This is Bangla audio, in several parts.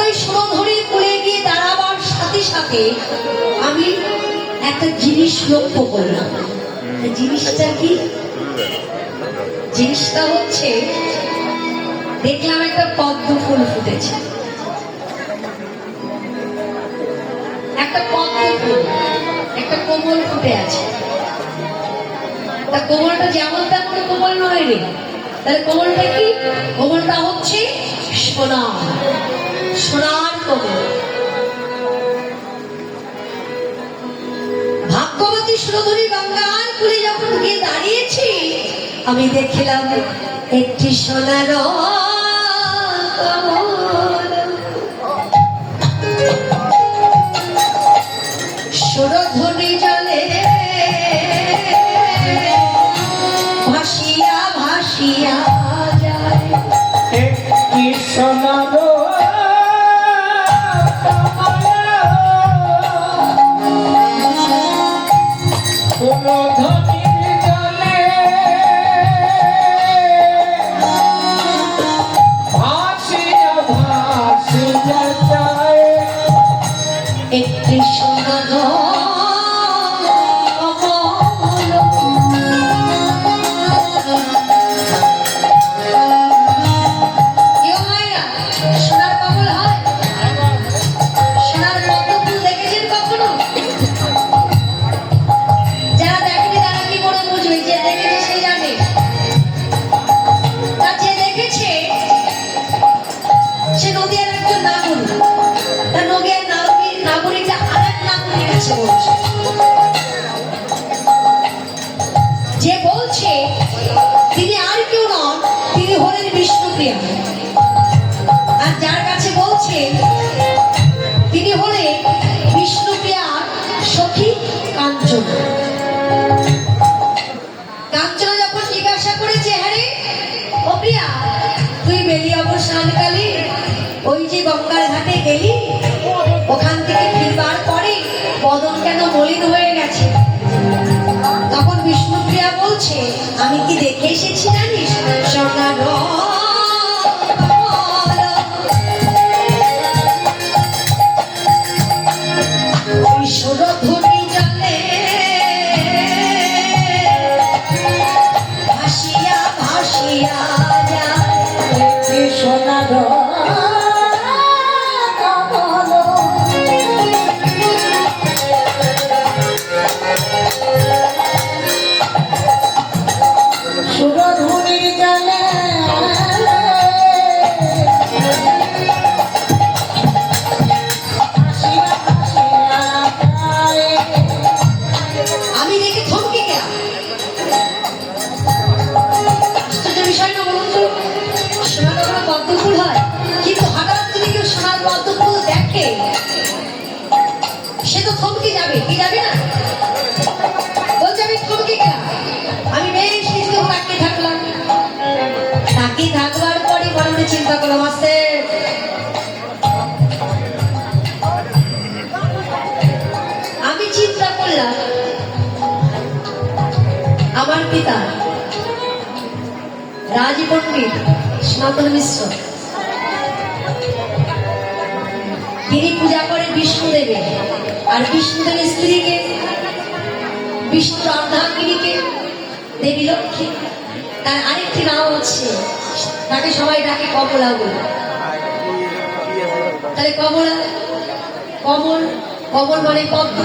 ওই সুরধুনির কূলে গিয়ে দাঁড়াবার সাথে সাথে আমি একটা জিনিস লক্ষ্য করলাম। জিনিসটা কি? জিনিসটা হচ্ছে, দেখলাম একটা পদ্ম ফুল ফুটেছে, একটা পদ্ম ফুল, একটা কোমল ফুটে আছে। তা কোমলটা যেমন তেমন কোমল নয় রে। তাহলে কোমলটা কি? কোমলটা হচ্ছে সোনা, সোনার কোমল। ভাগ্যবতী সুরধুনী গঙ্গার কূলে যখন গিয়ে দাঁড়িয়েছি, আমি দেখলাম একটি সোনার সুরধুনী জলে ভাসিয়া ভাসিয়া যায়। একটি সোনার সুরধুনির জলে ভাসিয়া ভাসিয়া যায়। একটি সোনার যে বলছে তিনি আর কেউ নন, তিনি হলেন বিষ্ণুপ্রিয়া। আর যার কাছে বলছে তিনি হলেন বিষ্ণুপ্রিয়ার সখী কাঞ্চনা। কাঞ্চনা যখন জিজ্ঞাসা করেছে, হ্যাঁ রে ও প্রিয়া, তুই বেলি অবসানকালে ওই যে গঙ্গার ঘাটে গেলি, ওখান থেকে ফিরবার পরে বদন কেন মলিন হয়ে গেছে? তখন বিষ্ণুপ্রিয়া বলছে, আমি কি দেখে এসেছি জানিস? সোনার ওই সুরধুনী জলে ভাসিয়া ভাসিয়া যায়। সোনার সুরধুনির জলে আমি দেখে থমকে গেলাম। আশ্চর্য বিষয় না বলুন তো? সোনার কোনো পদ্ম ফুল হয়, কিন্তু হঠাৎ যদি কেউ সোনার পদ্ম ফুল দেখে, সে তো থমকে যাবে, কি যাবে না? বলছে আমি থমকে গেলাম। আমি বেশ কিছুক্ষণ তাকিয়ে থাকলাম। তাকিয়ে থাকবার পরে মনে চিন্তা করলাম, আস্তে আমি চিন্তা করলাম, আমার পিতা রাজ পণ্ডিত সনাতন মিশ্র, তিনি পূজা করেন বিষ্ণুদেবের। আর বিষ্ণুদেবের স্ত্রীকে, বিষ্ণুর অর্ধাঙ্গিনীকে দেবী লক্ষ্মী। তার আরেকটি নাম আছে, তাকে সবাই ডাকে কমলা বলে। তাহলে কমলা, কমল, কমল মানে পদ্ম,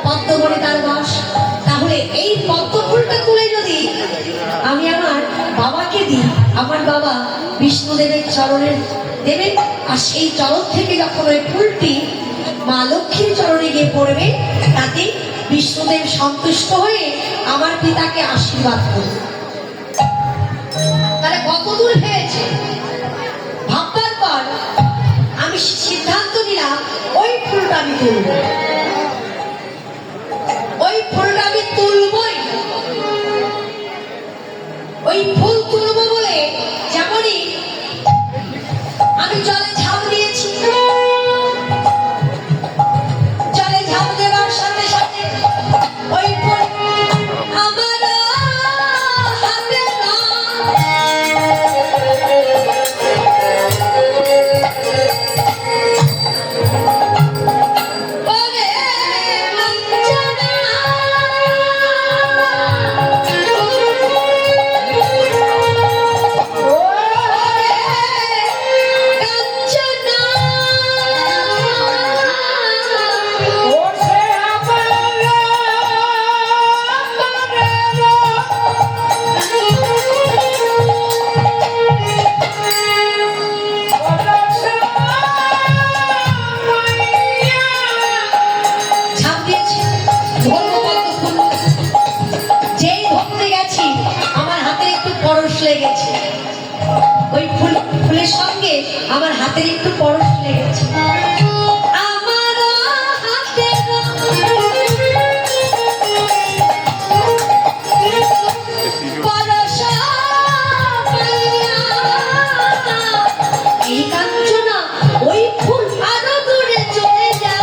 পদ্ম মানে তার বাস। তাহলে এই পদ্ম ফুলটা তুলে যদি আমি আমার বাবাকে দিই, আমার বাবা বিষ্ণুদেবের চরণে দেবেন। আর সেই চরণ থেকে যখন ওই ফুলটি মা লক্ষ্মীর চরণে গিয়ে পড়বে, তাতে বিষ্ণুদেব সন্তুষ্ট হয়ে আমার পিতাকে আশীর্বাদ করবে। তাহলে কত দূর হয়েছে ভাববার পর আমি সিদ্ধান্ত নিলাম, ওই ফুলটা আমি তুলব, ওই ফুলটা আমি তুলবই। ওই ফুল তুলব বলে যেমনই আমি জলে ঝাঁপ দিয়েছি, জলে ঝাঁপ দেওয়ার সাথে সাথে ওই ফুল আমার হাতে না পরশ লেগেছে। আমার হাতের পরশ পাইয়া এই কাঞ্চনা ওই ফুল আরো দূরে চলে যায়,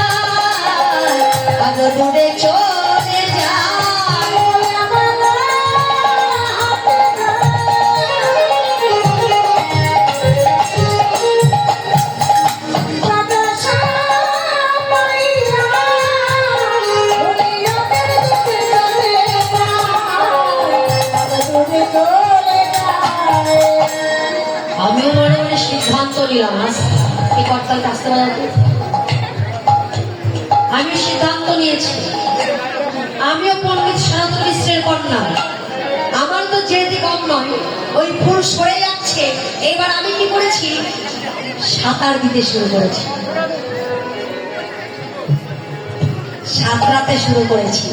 আরো দূরে চলে যায়। আমিও মনে মনে সিদ্ধান্ত নিলাম, আজ এই কর্তালটা আসতে পারবো। আমি সিদ্ধান্ত নিয়েছি, আমিও পণ্ডিত সনাতন মিশ্রের কন্যা, আমার তো যেহেতু কম নয়, ওই ফুল সরে যাচ্ছে। এবার আমি কি করেছি, সাঁতার দিতে শুরু করেছি, সাঁতরাতে শুরু করেছি।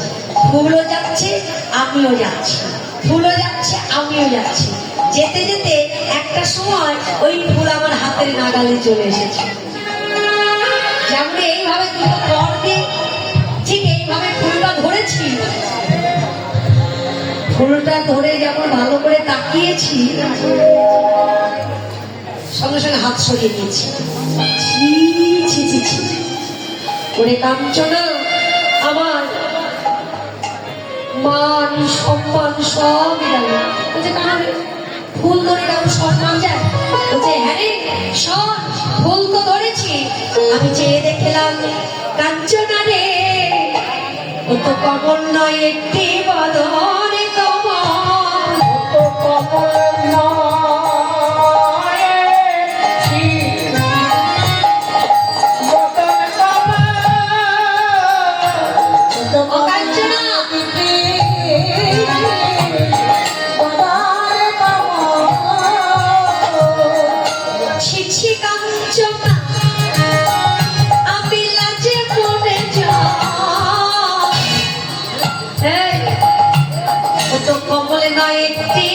ফুলও যাচ্ছে আমিও যাচ্ছি, ফুলও যাচ্ছে আমিও যাচ্ছি। যেতে যেতে একটা সময় ওই ফুল আমার হাতের নাগালে চলে এসেছে। যেমন এইভাবে দুটো পর দিয়ে ঠিক এইভাবে ফুলটা ধরেছি, ফুলটা ধরে যেমন ভালো করে তাকিয়েছি, সঙ্গে সঙ্গে হাত সরিয়ে দিয়েছি। ছি ছি ছি ছি, ওরে কাঞ্চনা, আমার মান সম্মান সব গেল। বলছে কারণ ফুল ধরে কারণ সম্মান যায়? বলছে হ্যাঁ রে সব ফুল তো ধরেছি। আমি চেয়ে দেখলাম কাঞ্চনা রে, ও তো কমল নয় একটি বদনে কমল, ও কমল নয় একটি বদন কমল। ও কাঞ্চনা, ছি ছি কাঞ্চনা, আমি লাজে পড়ে যাই। ও তো কমলে নয় একটি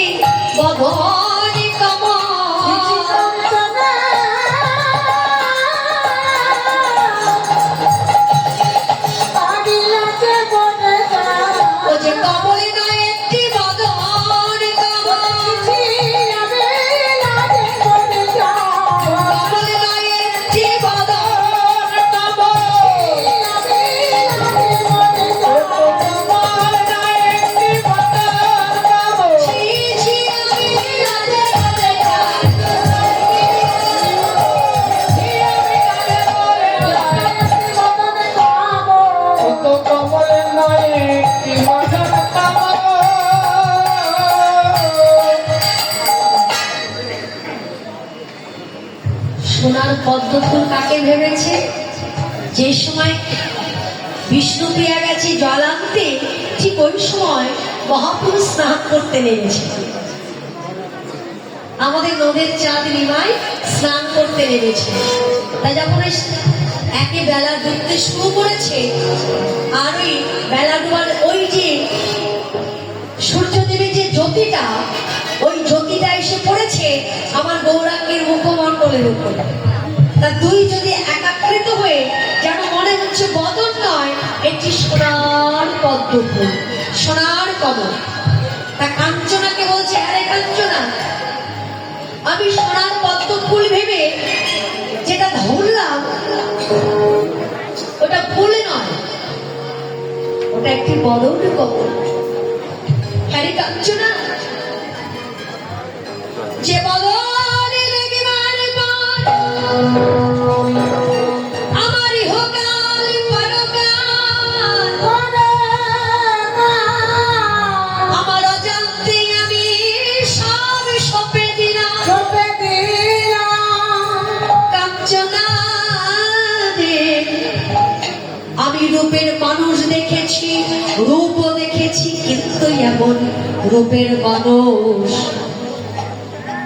বদনে কমল, ও যে কমলে নয় একটি বদনে কমল, কমলে নয় একটি বদনে ছি ছি আমি লাজে পড়ে যাই। ও তো কমল নয় একটি বদন কমল। সোনার পদ্ম ফুল কাকে ভেবেছে? যে সময় বিষ্ণুপ্রিয়া গেছে জল আনতে, ঠিক ওই সময় মহাপুরুষ স্নান করতে নেমেছে। আমাদের নদের চাঁদ নিমায় স্নান করতে নেমেছে। তাই যখন একে বেলা ডুবতে শুরু করেছে, আর ওই বেলা ডুবার ওই যে সূর্যদেবের যে জ্যোতিটা, ওই জ্যোতিটা এসে পড়েছে আমার গৌরাঙ্গের মুখমণ্ডলের উপর। তা দুই যদি একাকৃত হয়ে যেন মনে হচ্ছে বদন নয়, একটি সোনার পদ্ম ফুল, সোনার কমল। তা কাঞ্চনাকে বলছে আরে কাঞ্চনা, আমি সোনার পদ্ম ফুল ভেবে যেটা ধরলাম ওটা ফুল নয়, ওটা একটি বদন কমল। হ্যাঁ রে কাঞ্চনা, যে বদনে লেগিবার পর আমার ইহকাল পরকাল, আমার অজান্তে আমি সব সঁপে দিলাম। কাঞ্চনা রে, আমি রূপের মানুষ দেখেছি, রূপও দেখেছি, কিন্তু এমন রূপের মানুষ,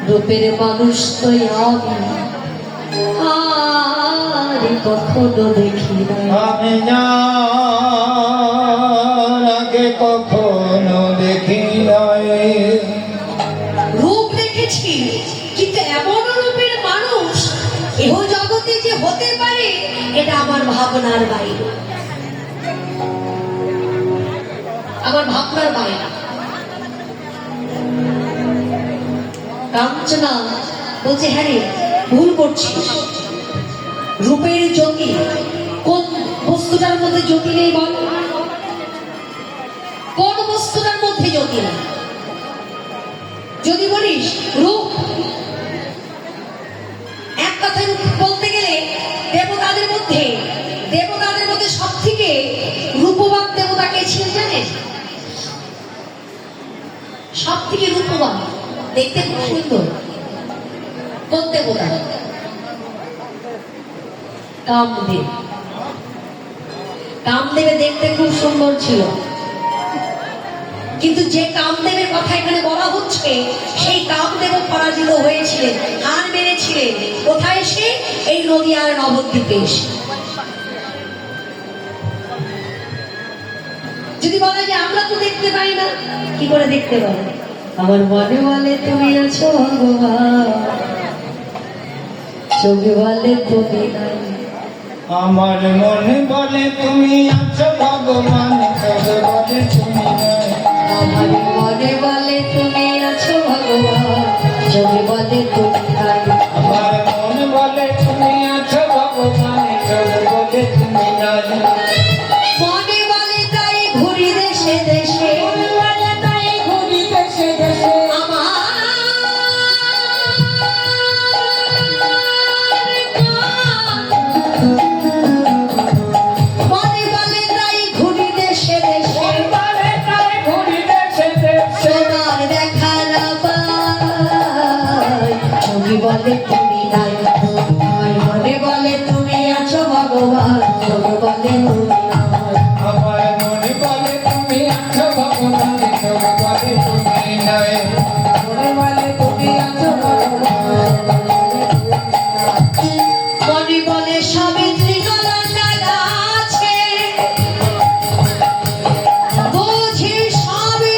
রূপের মানুষ তো আমি আর কখনো দেখি না। আমি আগে কখনো দেখি নাই। রূপ দেখেছি, কিন্তু এমন রূপের মানুষ এহ জগতে হতে পারে এটা আমার ভাবনার বাইরে, আমার ভাবনার বাইরে। কাঞ্চনা বলছে, হ্যাঁ রে, ভুল করছিস। রূপের জ্যোতি, কোন বস্তুটার মধ্যে জ্যোতি নেই বল? কোন বস্তুটার মধ্যে জ্যোতি নেই? যদি বলিস রূপ, এক কথায় বলতে গেলে দেবতাদের মধ্যে সব থেকে রূপবান দেবতা কে ছিলেন জানেন? সব থেকে রূপবান, দেখতে খুব সুন্দর। কোন দেবতা? কামদেব। কামদেব দেখতে খুব সুন্দর ছিল, কিন্তু যে কামদেবের কথা এখানে বলা হচ্ছে সেই কামদেব পরাজিত হয়েছিলেন, হার মেরেছিলেন। কোথায়? সে এই নদিয়ার নবদ্বীপে এসে। যদি বলা যে আমরা তো দেখতে পাই না, কি করে দেখতে পাই? আমার মনে বলে তুমি আছো ভগবান, চোখে বলে তুমি নাই। আমার মনে বলে তুমি আছো ভগবান, চোখে বলে তুমি নাই। আমার মনে বলে তুমি আছো ভগবান, চোখে বলে তুমি নাই। আমার মনে বলে তুমি আছো ভগবান, চোখে বলে তুমি নাই। মনে বলে তাই ঘুরি দেশে দেশে, বলে তুমি নাই। আমার মনে বলে তুমি আছো ভগবান, চোখে বলে তুমি নাই। আমার মনে বলে তুমি আছো ভগবান, চোখে বলে তুমি নাই। মনে বলে তুমি আছো ভগবান, মনে বলে সাবিত্রী গলা ডালা আছে, বুঝি সবই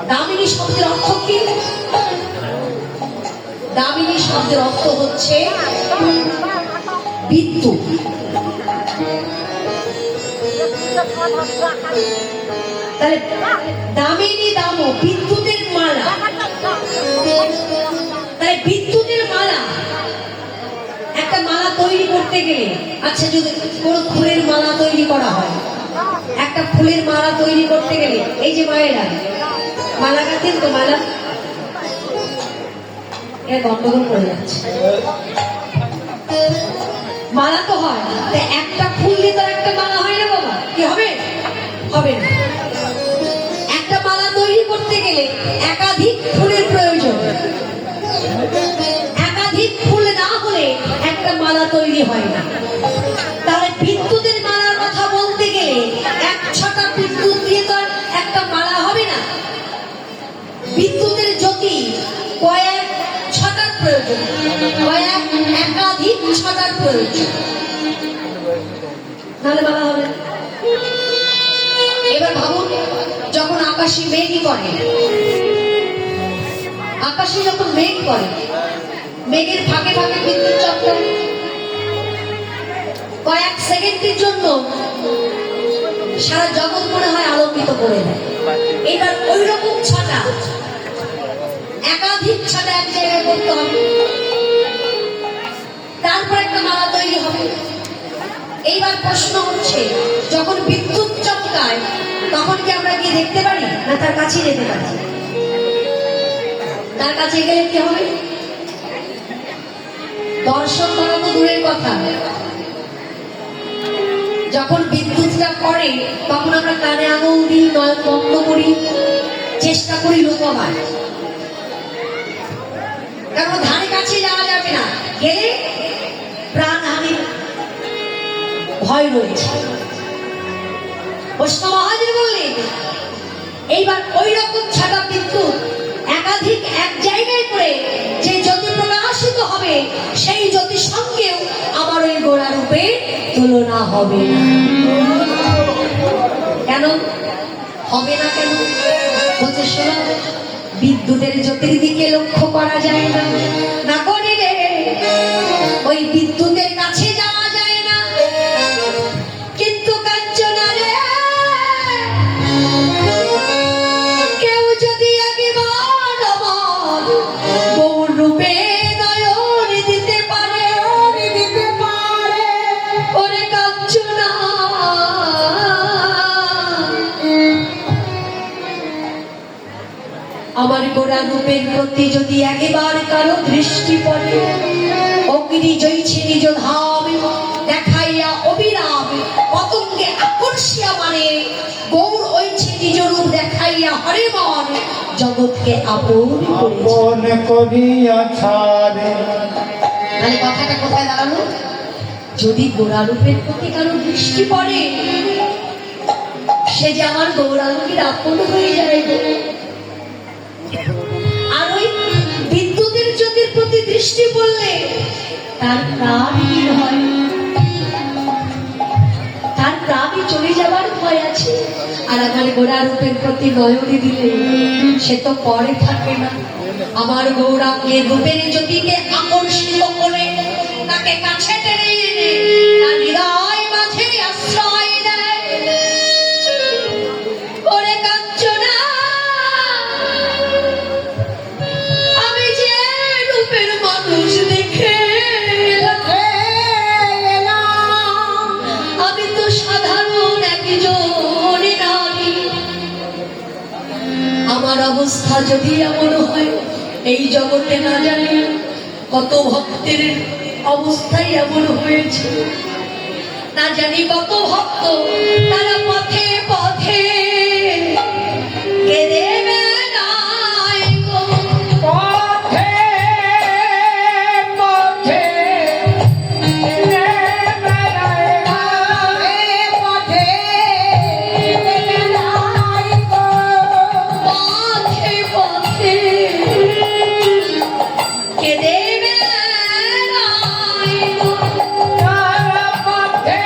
দামিনী শব্দের অর্থ কি? দামিনী শব্দের অর্থ হচ্ছে বিদ্যুৎ। তাহলে দামিনী দাম বিদ্যুতের মালা। তাহলে বিদ্যুতের মালা, একটা মালা তৈরি করতে গেলে, আচ্ছা যদি কোনো ফুলের মালা তৈরি করা হয়, একটা ফুলের মালা তৈরি করতে গেলে, এই যে মায়েরা মালা গাঁথেন তো, মালা গন্ডগোল করে যাচ্ছে, মালা তো হয়, একটা ফুল দিয়ে তো একটা মালা হয় না বাবা, কি হবে? হবে না। একটা মালা তৈরি করতে গেলে একাধিক ফুলের প্রয়োজন, একাধিক ফুল না হলে একটা মালা তৈরি হয় না। তাহলে বিদ্যুতের মালার কথা বলতে গেলে এক ছটা বিদ্যুৎ দিয়ে তো একটা মালা হবে না। বিদ্যুতের জ্যোতি কয়েক ছটার প্রয়োজন, একাধিক ছটার প্রয়োজন। নাহলে মালা হবে না। এবার ভাবুন, যখন আকাশে মেঘই করে, আকাশে যখন মেঘ করে, মেঘের ফাঁকে ফাঁকে বিদ্যুৎ চমকায়, কয়েক সেকেন্ডের জন্য সারা জগৎ মনে হয় আলোকিত করে দেয়। এবার ওই রকম ছাতা, একাধিক ছাতা এক জায়গায় করতে হবে, তারপর একটা মালা তৈরি হবে। এইবার প্রশ্ন হচ্ছে, যখন বিদ্যুৎ চমকায় তখন কি আমরা গিয়ে দেখতে পারি, না তার কাছে যেতে পারি? তার কাছে গেলে কি হবে? দর্শন করা তো দূরের কথা, যখন বিদ্যুৎটা পড়ে তখন আমরা কানে আঙুল দিই, নয়ন বন্ধ করি, চেষ্টা করি লুকোবার, কারণ ধারে কাছে যাওয়া যাবে না, গেলে প্রাণহানির ভয় রয়েছে। বৈষ্ণব মহাজন বললেন, এইবার ওই রকম ছাতা বিদ্যুৎ একাধিক এক জায়গায় করে যে জ্যোতি প্রকাশিত হবে, সেই জ্যোতির সঙ্গেও আমার ওই গোড়া রূপে তুলনা হবে না। কেন হবে না? কেন বলছে, শোনো, বিদ্যুতের জ্যোতির দিকে লক্ষ্য করা যায় না, না করিলে ওই বিদ্যুতের কাছে যাওয়া যায় না। কিন্তু কাঞ্চনা রে, কেউ যদি একবার আমার গৌর রূপে নয়ন দিতে পারে, ওরে কাঞ্চনা, আমার গোড়া রূপের প্রতি যদি একবার কারো দৃষ্টি পড়ে, অগ্নি জয়ছে নিজ ধাম দেখাইয়া অবিরাম পতঙ্গে আকর্ষিয়া, মানে গৌর ঐছে নিজ রূপ দেখাইয়া হরে মন জগৎকে আপন করিয়া ছাড়ে। মানে কথাটা কোথায় দাঁড়ালো? যদি গোড়া রূপের প্রতি কারো দৃষ্টি পড়ে, সে যে আমার গৌরাঙ্গের আপন হয়ে যায়। আর ওই বিদ্যুতের জ্যোতির প্রতি দৃষ্টি পড়লে তার প্রাণ হয়, তার প্রাণই চলে যাবার ভয় আছে। আর আমার গোড়া রূপের প্রতি নয়নে দিলে সে তো পরে থাকে না। আমার গৌরাঙ্গের রূপের জ্যোতিকে আকর্ষিত করে তাকে কাছে টেনে এনে তার হৃদয় মাঝে আশ্রয় দেয়। ওরে কাঞ্চনা, আমি যে রূপের মানুষ দেখে এলাম, আমি তো সাধারণ একজন নারী। আমার অবস্থা যদি এমন হয়, এই জগতে না জানি কত ভক্তের অবস্থাই এমন হয়েছে, না জানি কত ভক্ত তারা পথে পথে কেঁদে বেড়ায় গো। পথে পথে পথে পথে কেঁদে বেড়ায় গো। পথে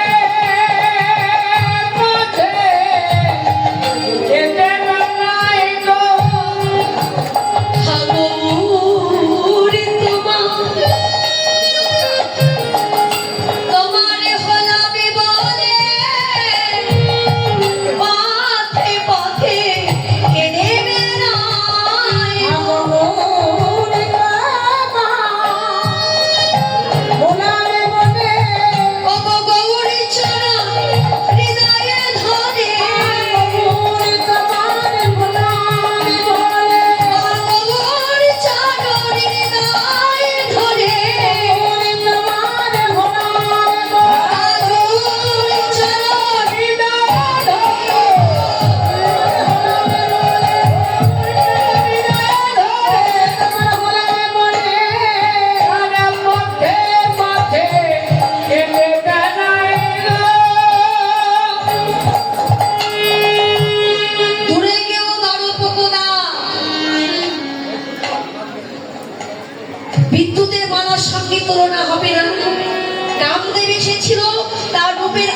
পথে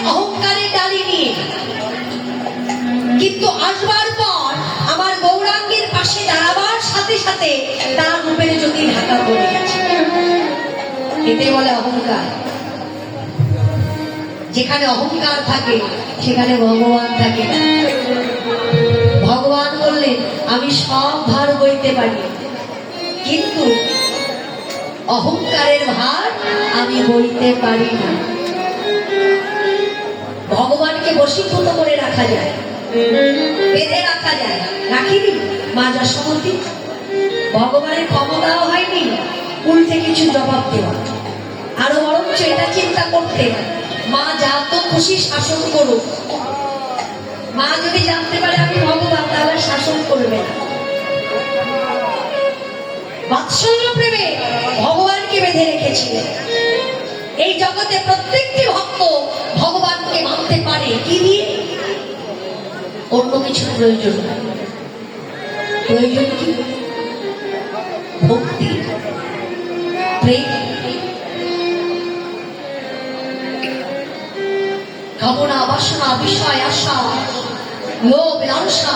অহংকারের ডালি নিয়ে, কিন্তু আসবার পর আমার গৌরাঙ্গের পাশে দাঁড়াবার সাথে সাথে তার রূপের জ্যোতি ঢাকা পড়ে গেছে। এতে বলে অহংকার। যেখানে অহংকার থাকে সেখানে ভগবান থাকে না। ভগবান বললেন আমি সব ভার বইতে পারি, কিন্তু অহংকারের ভার আমি বইতে পারি না। ভগবানকে বশীভূত করে রাখা যায়, বেঁধে রাখা যায়, রাখিনি মা যশোমতী। ভগবানের ক্ষমতাও হয়নি উল্টে কিছু জবাব দেওয়া, আরো বরঞ্চ এটা চিন্তা করতে মা যা তো খুশি শাসন করুক। মা যদি জানতে পারে আমি ভগবান, তাহলে শাসন করবে না। বাৎসল্য প্রেমে ভগবানকে বেঁধে রেখেছিলেন। এই জগতে প্রত্যেকটি ভক্ত ভগবানকে মানতে পারে কি দিয়ে? অন্য কিছু প্রয়োজন নাই। প্রয়োজন কি? ভক্তি, প্রেম, কামনা, বাসনা, বিষয়, আশা, লোভ, লালসা,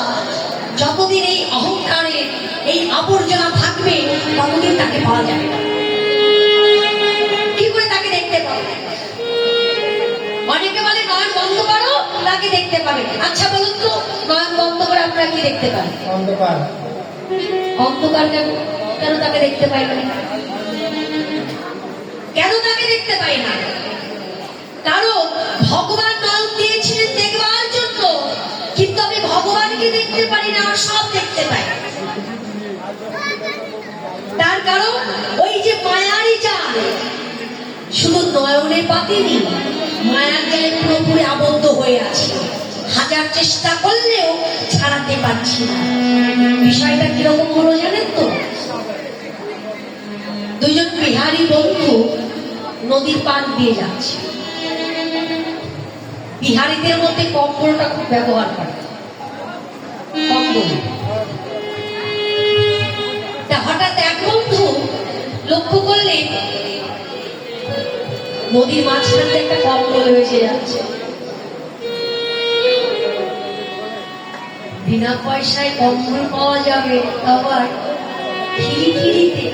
যতদিন এই অহংকারের এই আবর্জনা থাকবে ততদিন তাকে পাওয়া যাবে না। কি করে তাকে দেখতে পাবে? অনেকে বলে নয়ন বন্ধ করো তাকে দেখতে পাবে। আচ্ছা বলুন তো, নয়ন বন্ধ করে আপনারা কি দেখতে পান? অন্ধকার। অন্ধকার কেন? কেন তাকে দেখতে পাই না? কেন তাকে দেখতে পাই না? কারণ ভগবান নয়ন দিয়েছিলেন দেখবার জন্য, কিন্তু আমি ভগবানকে দেখতে পারি না, আর সব দেখতে পাই। তার কারণ ওই যে মায়ারই জাল শুধু নয়নে পাতিনি, মায়ার জালে পুরোপুরি আবদ্ধ হয়ে আছে। হাজার চেষ্টা করলেও ছাড়াতে পারছি না। বিষয়টা কিরকম হলো জানেন তো? দুইজন বিহারী বন্ধু নদীর পাড় দিয়ে যাচ্ছে। বিহারীদের মধ্যে কম্বলটা খুব ব্যবহার করে। কম্বল। হঠাৎ এক বন্ধু লক্ষ্য করলে নদীর মাঝখানে একটা কম্বল ভেসে যাচ্ছে। বিনা পয়সায় কম্বল পাওয়া যাবে, আবার খিরিখিরিতে।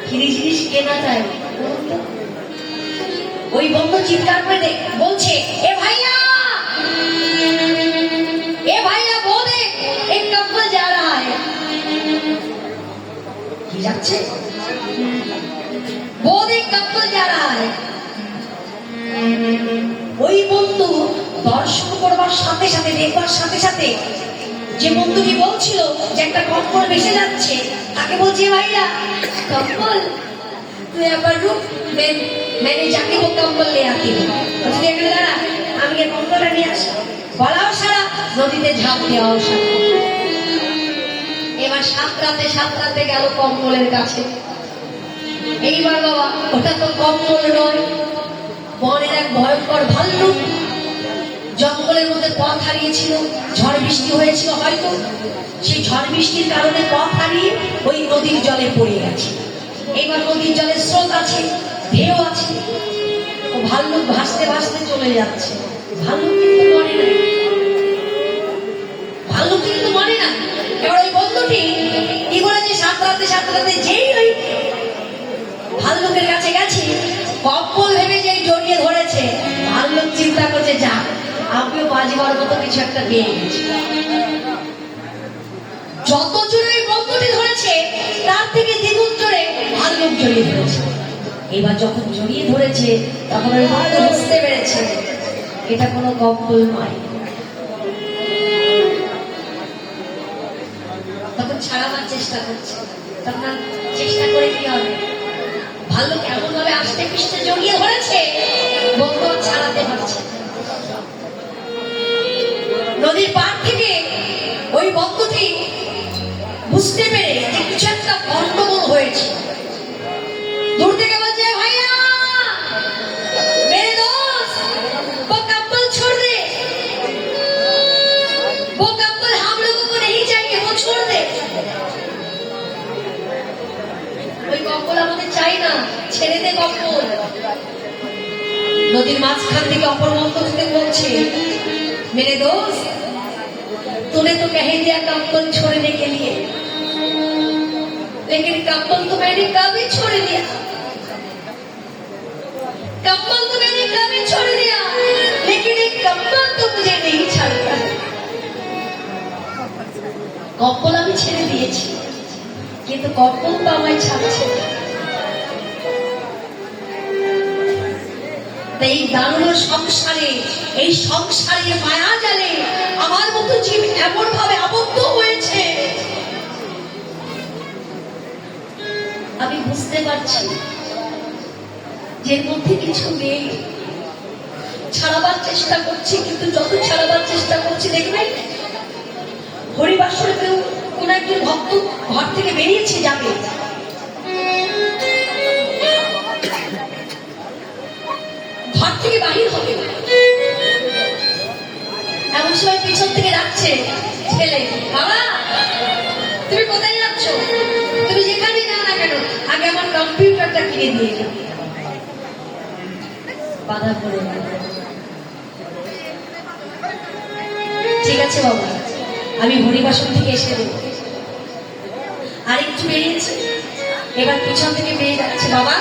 খিরি জিনিস কেনা যায়। ওই বন্ধু চিৎকার করে বলছে, এ ভাইয়া, এ ভাইয়া, वो देख एक कपल जा रहा है। কি যাচ্ছে? वो देख कपल जा रहा है। ওই বন্ধু দর্শন করবার সাথে সাথে, দেখবার সাথে সাথে যে বন্ধুটি বলছিল যে একটা কম্বল ভেসে যাচ্ছে, তাকে বলছে, ভাইয়া কম্বল তুই আবার রুক, मैंने जाके वो कंबल ले आती हूँ। তুই এখানে দাঁড়া, আমি এই কম্বলটা নিয়ে আসি। বলাও সারা, নদীতে ঝাঁপ দেওয়াও সারা। এবার সাঁতরাতে গেল কম্বলের কাছে। এইবার বাবা, ওটা তো কম্বল নয়, বনের এক ভয়ঙ্কর ভাল্লুক জঙ্গলের মধ্যে পথ হারিয়েছিল। ঝড় বৃষ্টি হয়েছিল হয়তো, সেই ঝড় বৃষ্টির কারণে পথ হারিয়ে ওই নদীর জলে পড়ে গেছে। এইবার নদীর জলে স্রোত আছে, ঢেউ আছে, ও ভাল্লুক ভাসতে ভাসতে চলে যাচ্ছে। ভাল্লুক কিন্তু মরে না, ভাল্লুক কিন্তু মরে না। এবার ওই বন্ধুটি কি করেছে, সাঁতরাতে যেই ওই ভাল্লুকের কাছে গেছে, কম্বল ভেবে যেই জড়িয়ে ধরেছে, ভাল্লুক চিন্তা করছে, যা আমিও বাজিবার মতো কিছু একটা পেয়ে গেছি। যত জোরে ওই বন্ধুটি ধরেছে তার থেকে দ্বিগুণ জোরে ভাল্লুক জড়িয়ে ধরেছে। এবার যখন জড়িয়ে ধরেছে তখন ওই বন্ধু বুঝতে পেরেছে এটা কোনো কম্বল নয়। তখন ছাড়াবার চেষ্টা করছে। তখন চেষ্টা করে কি হবে, ভাল্লুক এমন ভাবে আস্তে পিষ্টে জড়িয়ে ধরেছে, বন্ধু ছাড়াতে পারছে। নদীর পাড় থেকে ওই বন্ধুটি বুঝতে পেরে যে কিছু একটা গন্ডগোল হয়েছে, দূর থেকে বলছে, ভাইয়া মেরে দোস্ত, वो कंबल छोड़ दे, वो कंबल हम लोगों को नहीं चाहिए, वो छोड़ दे। ওই কম্বল আমাদের চাই না, ছেড়ে দে কম্বল। নদীর মাঝখান থেকে অপর মন্ত্রকে বলছে, मेरे दोस्त तूने तो कह दिया कंबल छोड़ने के लिए, लेकिन कंबल तो मैंने कभी छोड़ दिया, कंबल तो मैंने कभी छोड़ दिया, लेकिन एक कंबल तो मुझे नहीं छोड़ता। কম্বল আমি ছেড়ে দিয়েছি, কিন্তু কম্বল তো আমায় ছাড়ছে না। এই দারুণ সংসারে, এই সংসারের মায়া জালে আমার মতো জীব এমন ভাবে আবদ্ধ হয়েছে, আমি বুঝতে পারছি যে এর মধ্যে কিছু নেই। ছাড়াবার চেষ্টা করছি, কিন্তু যত ছাড়াবার চেষ্টা করছি দেখবেন হরিবাসরেতেও কোন একজন ভক্ত ঘর থেকে বেরিয়েছে, যাবে, ঘর থেকে বাহির হবে, এমন সময় পিছন থেকে ডাকছে ছেলে, বাবা তুমি কোথায় যাচ্ছ? তুমি যেখানে যাও না কেন আগে আমার কম্পিউটারটা কিনে দিয়ে যাও। বাধা করে ঠিক আছে বাবা, আমি হরিবাসন থেকে এসে দেব। আরেকটু বেরিয়েছে, এবার পিছন থেকে বেরিয়ে যাচ্ছে, বাবা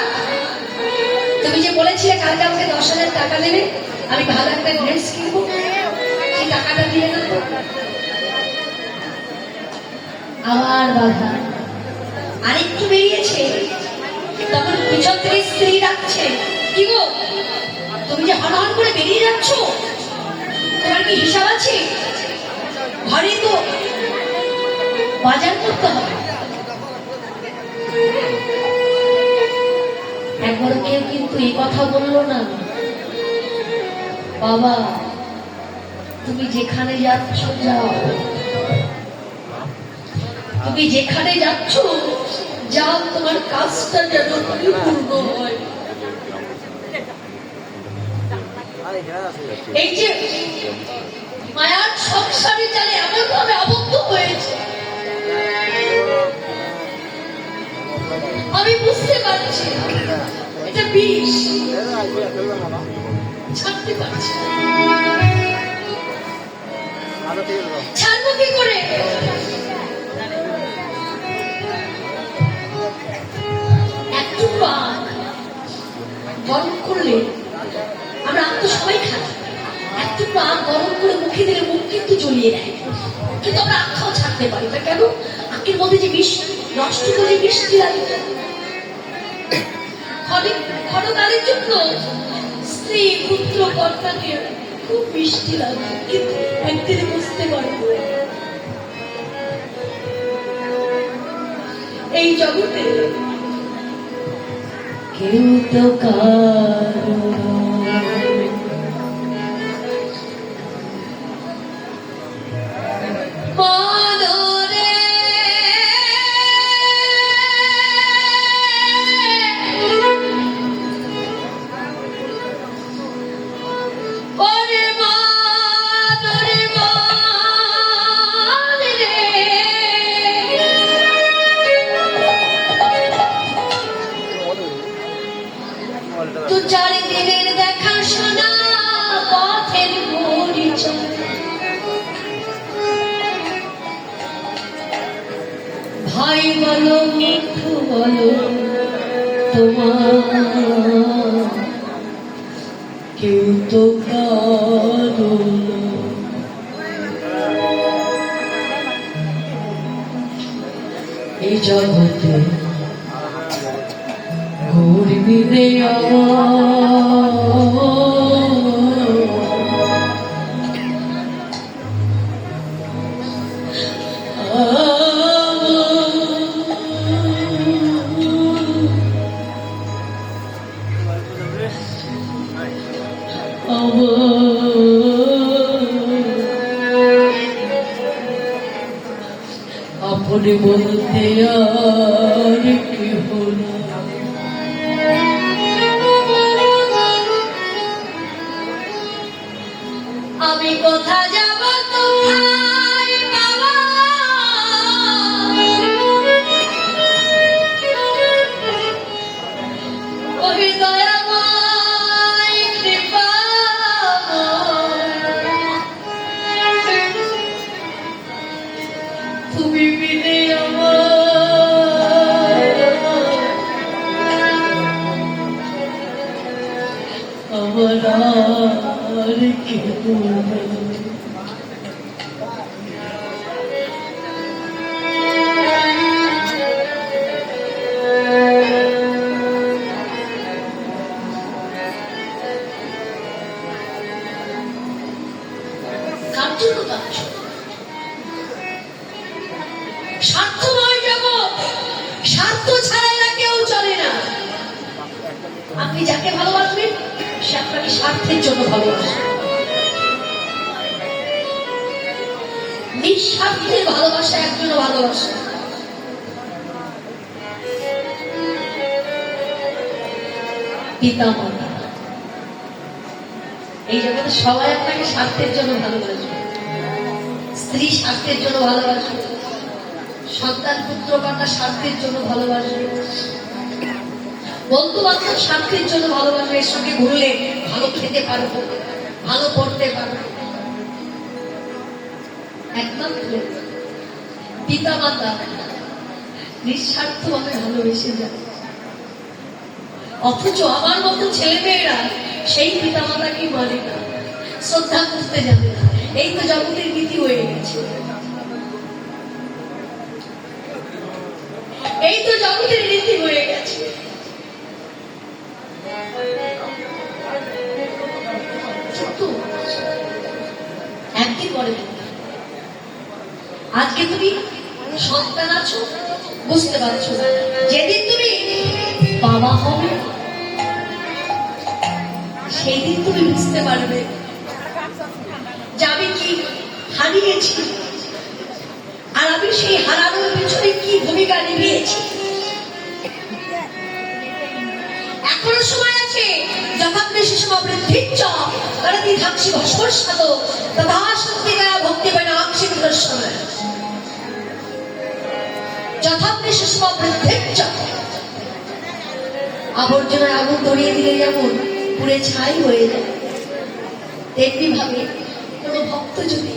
তুমি যে বলেছিলে কালকে আমাকে 10,000 টাকা দেবে, আমি ভালো একটা ড্রেস কিনবো, সেই টাকাটা দিয়ে দেব। আবার বাধা। আরেকটু বেরিয়েছে, তখন পিছন থেকে স্ত্রী ডাকছে, কি গো তুমি যে হনহন করে বেরিয়ে যাচ্ছ, তোমার কি হিসাব আছে? ঘরে তো বাজার করতে হবে। একবার কেউ কিন্তু এই কথা বললো না, বাবা তুমি যেখানে যাচ্ছ যাও, তুমি যেখানে যাচ্ছ যাও, তোমার কাজটা যেন পরিপূর্ণ হয়। এই যে মায়ার সংসারে জালে এমন ভাবে আবদ্ধ হয়েছে, আমি বুঝতে পারছি এটা বিষ, ছাড়তে পারছি না। ছাড়বো কি করে? একটু পাক গরম করলে আমরা তো সবাই খাই, একটু পাক গরম করে মুখে দিলে মুখ কিন্তু জ্বলিয়ে দেয়, কিন্তু আমরা আখাও ছাড়তে পারি না। কেন? আখের মধ্যে যে বিষ নষ্ট করে বৃষ্টি লাগে, ক্ষণকালের জন্য স্ত্রী পুত্র কন্যাকে খুব মিষ্টি লাগে, কিন্তু একদিন বুঝতে পারবো এই জগতে কেউ তো কারো তো চারিদিনের দেখা শোনা পথের পরিচয়, ভাই বলো মিঠু বলো তোমার কেউ তো কারো এই জগতে ঘুরবি রে আপনি বলতে আর কি হলো, আমি কোথা যাব কোথায় বাবা, ওহে দয়াময় কৃপা আর কে বলবে? কার জন্য কাঁদছো? স্বার্থময় জগৎ, স্বার্থ ছাড়া এরা কেউ চলে না। আপনি যাকে ভালোবাসবেন সে আপনাকে স্বার্থের জন্য ভালোবাসে। নিঃস্বার্থের ভালোবাসা একজন ভালোবাসে। পিতা মাতা, এই জগতে সবাই আপনাকে স্বার্থের জন্য ভালোবাসবে। স্ত্রী স্বার্থের জন্য ভালোবাসবে, সন্তান পুত্র কন্যা স্বার্থের জন্য ভালোবাসবে, বন্ধু বান্ধব স্বার্থের জন্য ভালোবাসবে। এর সঙ্গে ঘুরলে ভালো খেতে পারবো, ভালো পড়তে পারবো। একমাত্র পিতা মাতা নিঃস্বার্থ ভাবে ভালোবেসে যায়। অথচ আমার মতো ছেলে মেয়েরা সেই পিতা মাতাকে মানে না, শ্রদ্ধা করতে যাবে না। এই তো জগতের রীতি হয়ে গেছে, এই তো জগতের রীতি হয়ে গেছে। একদিন পরে আজকে তুমি সন্তান আছো বুঝতে পারছো না, যেদিন তুমি বাবা হবে সেই দিন তুমি বুঝতে পারবে যে আমি কি হারিয়েছি, আর আমি সেই হারানোর পিছনে কি ভূমিকা নিভিয়েছি। এখনো সময় আছে। যথাগ্রে শিশু বৃদ্ধিচ্চ করতি ধাক্ষি ভস্মস্বাদ তথা সত্যিকার ভক্তি বেনা আক্ষিক দর্শন। যথাগ্রে শিশু বৃদ্ধিচ্চ, আবর্জনার আগুন ধরিয়ে দিলে যেমন পুড়ে ছাই হয়ে যায়, তেমনি ভাবে কোন ভক্ত যদি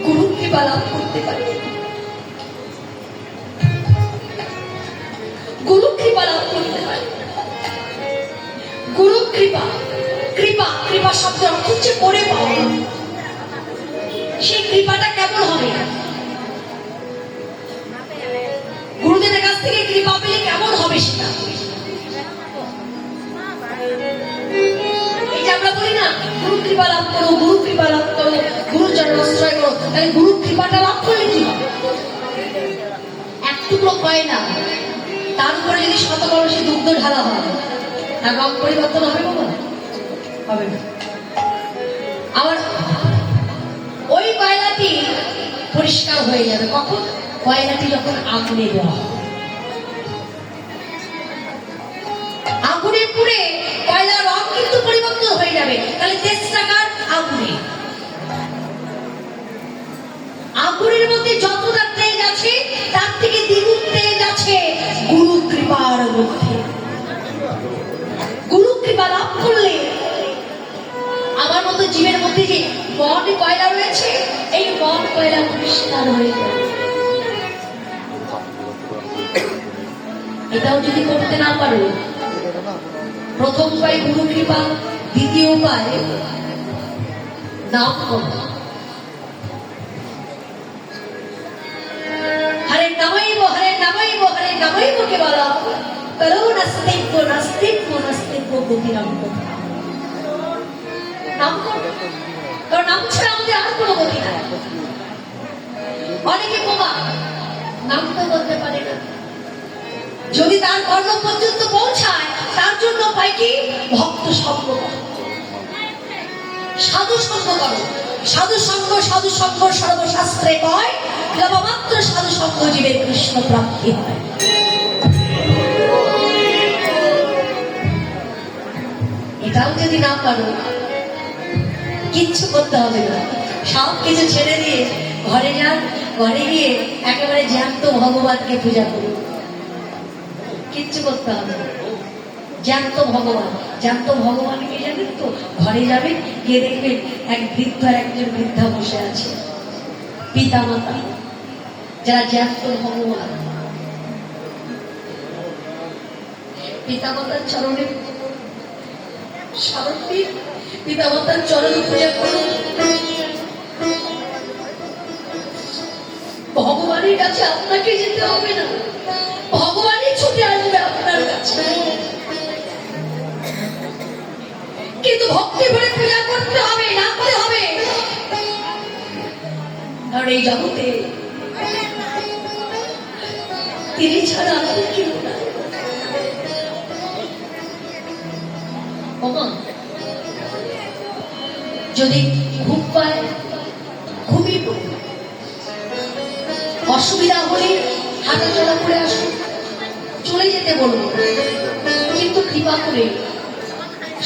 গুরু কৃপা লাভ করতে পারে, গুরু কৃপা লাভ করতে পারে। গুরু কৃপা, কৃপা, কৃপা শব্দের অর্থ হচ্ছে পড়ে পাওয়া। সেই কৃপাটা কেমন হবে? গুরুদেবের কাছ থেকে কৃপা পেলে কেমন হবে সেটা? এই যে আমরা বলি না গুরু কৃপা লাভ করো, গুরু কৃপা লাভ করো, গুরু চরণাশ্রয় করো, তাহলে গুরু কৃপাটা লাভ করলে কি হবে? এক টুকরো পায় না, তার উপরে যদি শত কলসে দুগ্ধ ঢালা হয়, তার রং পরিবর্তন হবে বাবা? হবে না। আবার ওই কয়লাটি পরিষ্কার হয়ে যাবে কখন? কয়লাটি যখন আগুনে দেওয়া হবে। আগুনে পুড়ে কয়লার রং কিন্তু পরিবর্তন হয়ে যাবে। তাহলে তেজটাকার আগুনে, আগুনের মধ্যে যতটা তেজ আছে তার থেকে দ্বিগুণ তেজ আছে গুরু কৃপার মধ্যে। গুরু কৃপা লাভ করলে আমার মতো জীবের মধ্যে যে মন কয়লা রয়েছে, এই মন কয়লা পরিষ্কার হয়ে যাবে। এটাও যদি করতে না পারো, প্রথম উপায় গুরু কৃপা, দ্বিতীয় উপায় নাম করো। হরে নামাইব, হরে নামাইব, হরে নামাইব কেবল করো নাস্তিক্য, নাস্তিক্য, নাস্তিক্য গতিরাম। নাম করো, কারণ নাম ছাড়া আমাদের আর কোনো গতি নাই। অনেকে বোমা, নাম তো বলতে পারে না। যদি তার কর্ণ পর্যন্ত পৌঁছায়, তার জন্য উপায় কি? ভক্ত সঙ্গ করো, সাধু সঙ্গ করো। সাধু সঙ্গ, সাধু সঙ্গ সর্বশাস্ত্রে কয় লবমাত্র সাধু সঙ্গ জীবের কৃষ্ণ প্রাপ্তি হয়। এটাও যদি না পারো, কিচ্ছু করতে হবে না, সব কিছু ছেড়ে দিয়ে ঘরে যান, ঘরে গিয়ে একেবারে জ্যান্ত ভগবানকে পূজা করুন। কিচ্ছু করতে হবে না, জ্যান্ত ভগবান। জ্যান্ত ভগবানকে জানেন তো? ঘরে যাবেন, গিয়ে দেখবেন এক বৃদ্ধ আর একজন বৃদ্ধা বসে আছে, পিতা মাতা যারা জ্যান্ত ভগবান। পিতা মাতার চরণে সারথী পিতামাতার চরণ পূজা করুন। ভগবানের কাছে আপনাকে যেতে হবে না, ভগবানই ছুটে আসবে আপনার কাছে। কিন্তু ভক্তি ভরে পূজা করতে হবে, রাখতে হবে। কারণ এই জগতে তিনি ছাড়া আমাদের কেউ না। যদি ঘুম পায় ঘুমিয়ে পড়বে, অসুবিধা হলে হাঁটা চলা করে আসুন, চলে যেতে বলবো, কিন্তু কৃপা করে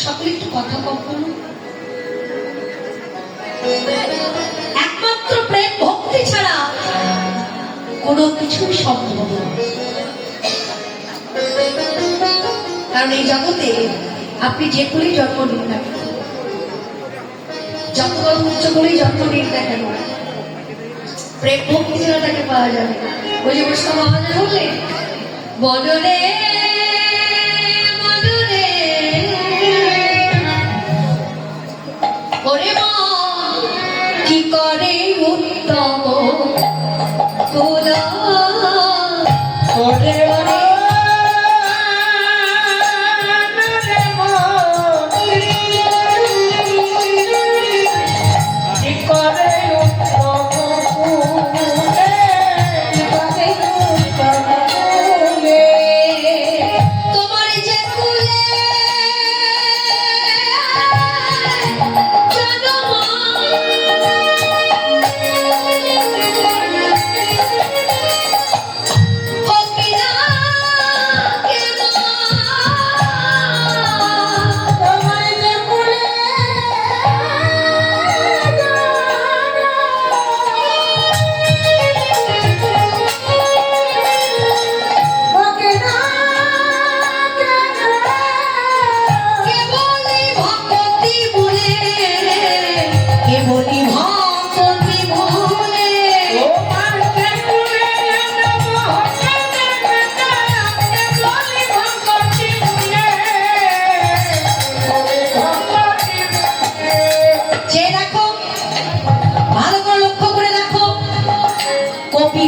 সকলে একটু কথা কম বলুন। একমাত্র প্রেম ভক্তি ছাড়া কোনো কিছুই সম্ভব না। কারণ এই জগতে আপনি যে করেই জন্ম নিন না, যত বড় উচ্চ করেই জন্ম নিন না কেন, প্রেম ভক্তি ছাড়া তাকে পাওয়া যাবে না। ওই যে বৈষ্ণব আওয়াজে বললে, বদরে মদরে ওরে মা কি করে উত্তম তোলা ওরে ওরে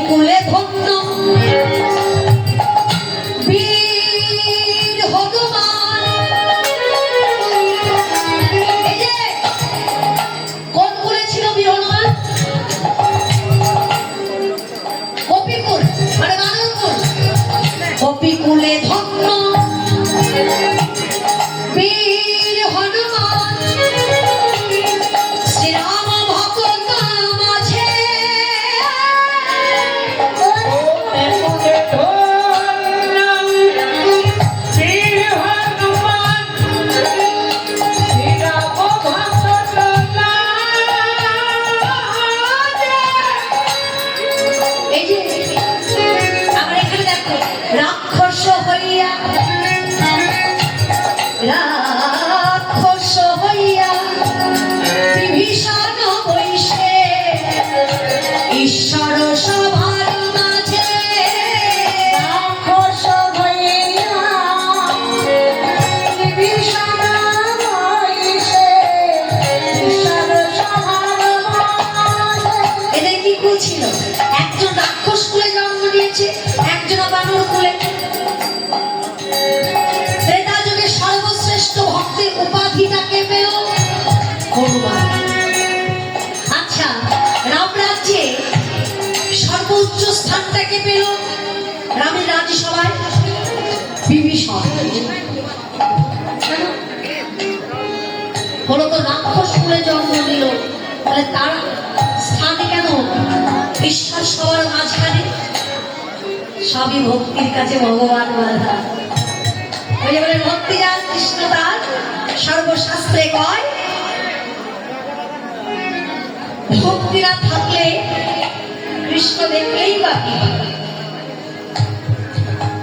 কুলে ধন্য বীর হনুমান। এই যে কোন কুলে ছিল বীর হনুমান? কপিকুল মানে মানবকুল। কপিকুলে ধন্য বীর হনুমান, শ্রীরাম ভক্ত মাঝে রাক্ষস হইয়া বিভীষণ বৈশে ঈশ্বর সভার মাঝে। রাক্ষস হইয়া বিভীষণ বৈশে ঈশ্বর সভার মাঝে। এদের কি কুল ছিল? একজন রাক্ষস কুলে জন্ম নিয়েছে, একজন বানর কুলে। ত্রেতা যুগে সর্বশ্রেষ্ঠ ভক্তের উপাধিটাকে পেল হনুমান। আচ্ছা, রাম রাজ্যে সর্বোচ্চ স্থানটাকে পেল রামের রাজ্যসভায় বিভীষণ। হলো তো রাক্ষস কুলে জন্ম নিল, তাহলে তার স্থানে কেন ঈশ্বর সবার মাঝখানে? সবই ভক্তির কাছে ভগবান বাধা। ওই বলে ভক্তি যার কৃষ্ণ তার সর্বশাস্ত্রে কয়। ভক্তিরা থাকলে কৃষ্ণ দেখলেই বাকি।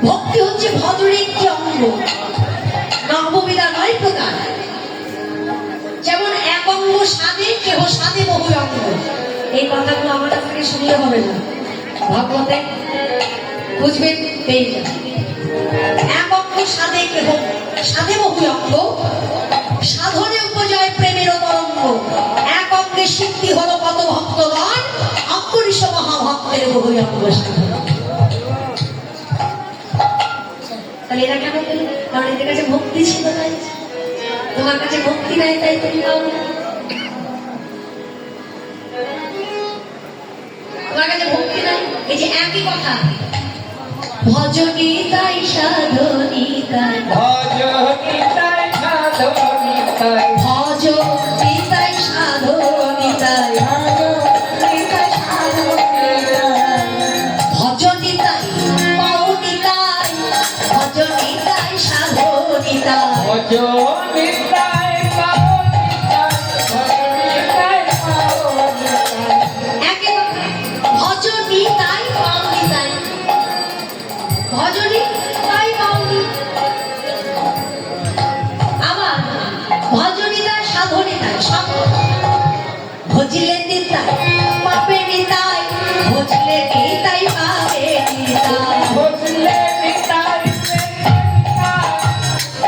ভক্তি হচ্ছে ভজনের একটি অঙ্গ, নববিধা 9 প্রকার। যেমন এক অঙ্গ সাধে, কেহ সাধে বহু অঙ্গ। এই কথাগুলো আমার কাছ থেকে শুনলে হবে না, ভাগবতে বুঝবেন। এই এক অঙ্গ সাধে, কেহ সাধে বহু অঙ্গ। হই অঙ্গসা। তাহলে এরা কেন পেল? কারণ এদের কাছে ভক্তি ছিল তাই। তোমার কাছে ভক্তি নাই তাই তুমি পাও না। তোমার কাছে ভক্তি নাই, এই যে একই কথা, ভজনী তাই সাধনী তাই, ভজনী তাই সাধনী তাই, ভজনী তাই সাধনী তাই, ভজনী তাই পাওনি তাই, ভজনী তাই সাধনী তাই, ভজনী তাই পাওনি তাই, ভজনী তাই পাওনি তাই। একই কথা, ভজনী তাই পাওনি তাই, ভজনী তাই পাওনি। আবার ভজনী তাই সাধনী তাই, ভজলে নিতাই পাপে নিতাই, ভজলে নিতাই পাপে নিতাই, ভজলে নিতাই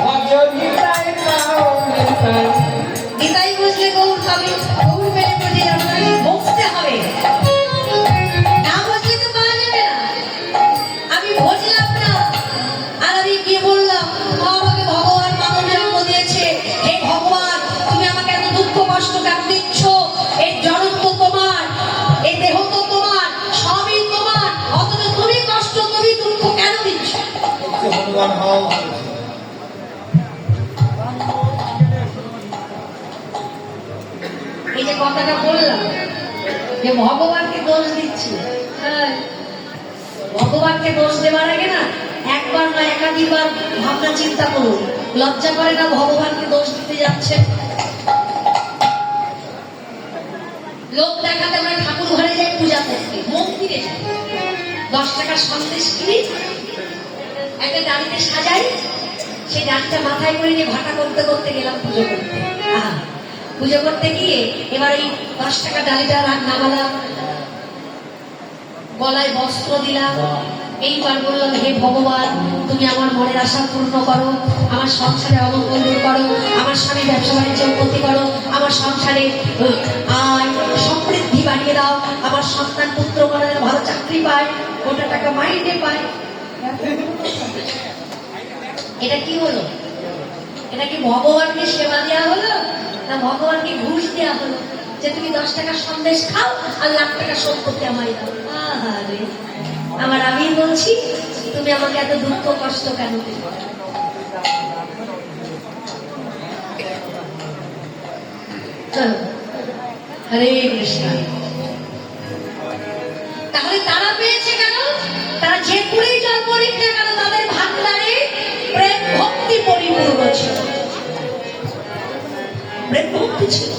ভজনী তাই পাওনি তাই। নিতাই বুঝলে গৌর পাবে, গৌর পেলে বুঝে আপনাকে বসতে হবে, না বুঝলে তো পাওয়া যাবে না। আমি বুঝলাম না, আর আমি গিয়ে বললাম আমাকে ভগবান মানব জন্ম দিয়েছে, হে ভগবান তুমি আমাকে এত দুঃখ কষ্ট কেন দিচ্ছ? এই জড়ত্ব তোমার, এই দেহ তো তোমার, সবই তোমার, অথচ তুমি কষ্ট তুমি দুঃখ কেন দিচ্ছ? হনুমান হও। এই যে কথাটা বললাম যে ভগবানকে দোষ দিচ্ছি, হ্যাঁ, ভগবানকে দোষ দেওয়ার আগে না একবার না একাধিকবার ভাবনা চিন্তা করুন। লজ্জা করে না ভগবানকে দোষ দিতে যাচ্ছে? লোক দেখাতে আমরা ঠাকুর ঘরে যাই পূজা করতে, মন্দিরে যাই, 10 টাকার সন্দেশ কিনি, একটা ডালিতে সাজাই, সেই ডালিটা মাথায় করে নিয়ে ভাটা করতে করতে গেলাম পুজো করতে। পুজো করতে গিয়ে এবার এই 10 টাকা ডালিটা নামালাম, গলায় বস্ত্র দিলাম, এইবার বললাম হে ভগবান তুমি আমার মনের আশা পূর্ণ করো, আমার সংসারে অমঙ্গল দূর করো, আমার স্বামী ব্যবসা বাণিজ্য উন্নতি করো, আমার সংসারে আয় সমৃদ্ধি বাড়িয়ে দাও, আমার সন্তান পুত্র কন্যাদের ভালো চাকরি পায়, গোটা টাকা মাইনে পায়। এটা কি হলো? এটা কি ভগবানকে সেবা দেওয়া হলো, না ভগবানকে ঘুষ দেওয়া হলো যে তুমি 10 টাকার সন্দেশ খাও আর লাখ টাকার সম্পত্তি আমায় দাও? আহারে, আমার আমি বলছি তুমি আমাকে এত দুঃখ কষ্ট কেন দিলে? চলো, হরে কৃষ্ণ। তাহলে তারা পেয়েছে কেন? তারা যে কুড়েই জন্ম নিক না কেন তাদের ভান্ডারে প্রেম ভক্তি পরিপূর্ণ ছিল, প্রেম ভক্তি ছিল।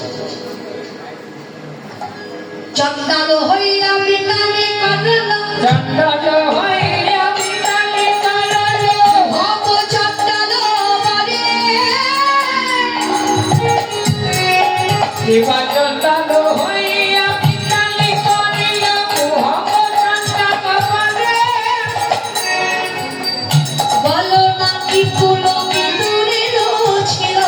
চন্দাল হইয়া বিতানে কাটলো, চন্দাল হইয়া বিতানে কাটলো, ভব চন্দাল বারে, শিবা চন্দাল হইয়া বিতানে করিল, ভব চন্দাল বারে। বলো না কি কুল বিদুরের ছিল,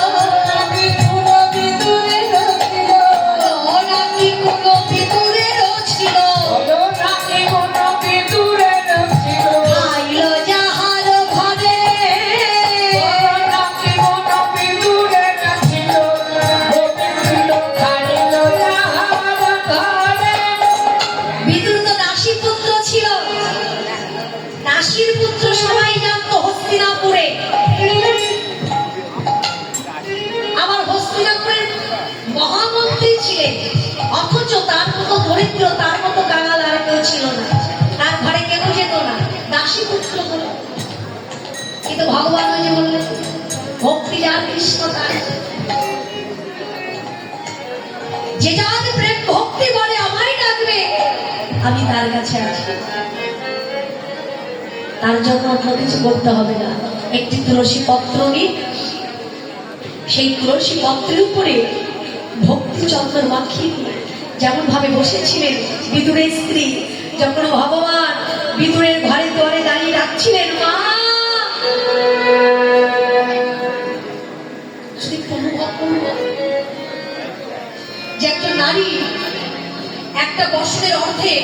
বিদুর বিদুরের ছিল, বলো না কি কুল বিদুরের ছিল, বলো নাকি কোন বিদুরের ছিল, আইল যাহার ঘরে, বলো নাকি কোন বিদুরের ছিল, ছিল খাইল যাহার ঘরে। বিদুর তো দাসী পুত্র ছিল, দাসীর পুত্র সবাই জানত হস্তিনাপুরে, আবার হস্তিনাপুরের মহামন্ত্রী ছিলেন, অথচ তার মতো দরিদ্র তার মতো গাঙাল আর কেউ ছিল না, তার ঘরে কেউ যেত না, দাসী পুত্র হলো। কিন্তু ভগবান ওই যে বললেন ভক্তি যার কৃষ্ণ তার, যে যার প্রেম ভক্তি বলে আমায় ডাকবে আমি তার কাছে আসি, তার জন্য অন্য কিছু করতে হবে না। একটি তুলসী পত্র নিয়ে সেই তুলসী পত্রের উপরে ভক্তি চন্দন মাখিয়ে যেমন ভাবে বসেছিলেন বিদুরের স্ত্রী, যখন ভগবান বিদুরের ঘরে দুয়ারে দাঁড়িয়ে রাখছিলেন, মা শুধু অনুভব করল যে একটা নারী একটা বছরের অর্ধে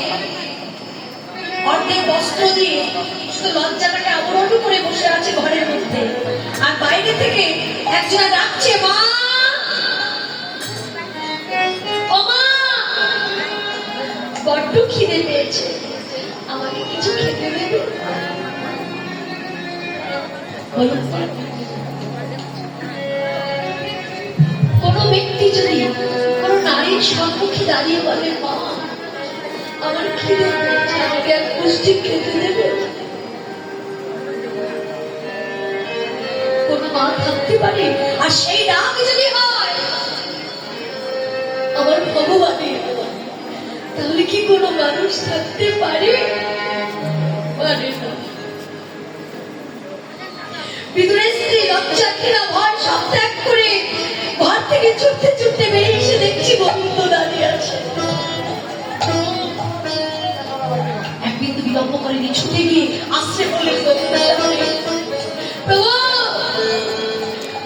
অর্ধেক বস্ত্র দিয়ে শুধু লজ্জাটাকে আবরণ করে বসে আছে ঘরের মধ্যে, আর বাইরে থেকে একজনা ডাকছে, মা ও মা, বড্ড খিদে পেয়েছে, আমাকে কিছু খেতে দেবে? বলুন, কোন ব্যক্তি যদি কোন নারীর সম্মুখে দাঁড়িয়ে বলে, মা আমার খিদে পেয়েছে, আমাকে এক পুষ্টি খেতে দেবে? কোন মা থাকতে পারে? আর সেই ডাক যদি হয় আমার ভগবানের, তাহলে কি কোনো মানুষ থাকতে পারে? পারে না। বিদুরের স্ত্রী লজ্জা ঘৃণা ভয় সব ত্যাগ করে ঘর থেকে ছুটতে ছুটতে বেরিয়ে এসে দেখছি গোবিন্দ দাঁড়িয়ে আছে। এক বিন্দু বিলম্ব করেনি, ছুটে গিয়ে আশ্রে বললেন গোবিন্দের সামনে, প্রভু,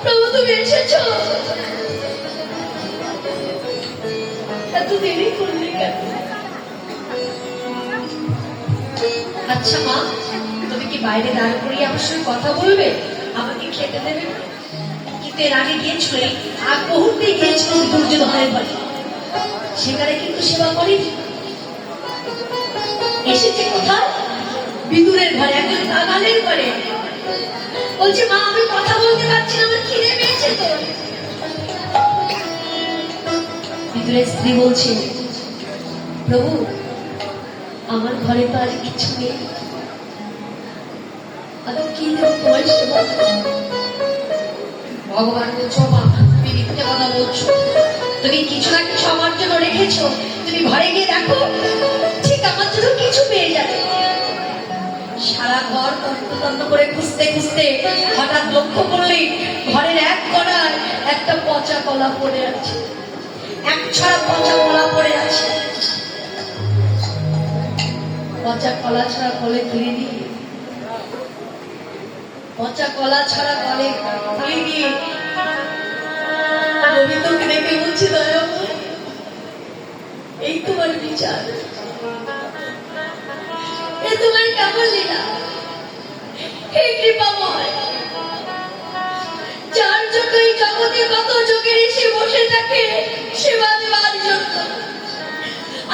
প্রভু তুমি এসেছো, এত দেরি করলে কেন? আচ্ছা মা, তুমি কি বাইরে দাঁড় করিয়ে আমার সঙ্গে কথা বলবে, আমাকে খেতে দেবে? কিন্তু এর আগে গিয়েছিল, আগ মুহূর্তে গিয়েছিল দুর্যোধনের বাড়ি, সেখানে কিন্তু সেবা করেনি। এসেছে কোথায়? বিদুরের ঘরে, একজন কাঙালের ঘরে। বলছে, মা আমি কথা বলতে পারছি না, আমার খিদে পেয়েছে তো। বিদুরের স্ত্রী বলছে, প্রভু আমার ঘরে তো আজ কিছু নেই, আমি কি দেব তোমার সেবা? ভগবান বলছো, মা তুমি মিথ্যে কথা বলছো, তুমি কিছু না কিছু আমার জন্য রেখেছো, তুমি ঘরে গিয়ে দেখো, ঠিক আমার জন্য কিছু পেয়ে যাবে। সারা ঘর তন্ন করে খুঁজতে খুঁজতে হঠাৎ লক্ষ্য করলে ঘরের এক কোণায় একটা পচা কলা পড়ে আছে, এক ছড়া পচা কলা পড়ে আছে। পচা কলা ছাড়া কলে তুলে দিয়ে, পচা কলা ছাড়া কলে তুলে দিয়ে গোবিন্দকে দেখে বলছে, দয়া এই তোমার বিচার, এ তোমার কেমন লীলা? হে কৃপাময়, যার জন্য এই জগতে কত যোগের এসে বসে থাকে সেবা দেওয়ার জন্য,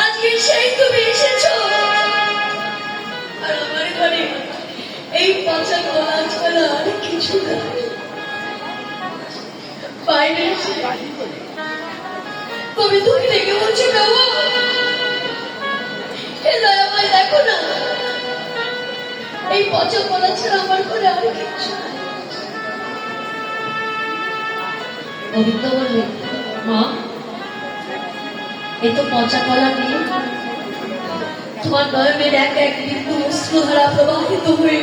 আজকে সেই তুমি এসেছো, আর আমার ঘরে এই পচা কলা ছাড়া আর কিছু না। বাইরে কবি তুমি দেখে বলছো, বাবা হে দয়াময় দেখো না, এই পচা কলা ছাড়া আমার ঘরে আর কিছু নাই। গোবিন্দ বললেন, মা এই তো পচা কলা নিয়ে তোমার নয়নের এক এক বিন্দু অশ্রুধারা প্রবাহিত হয়ে,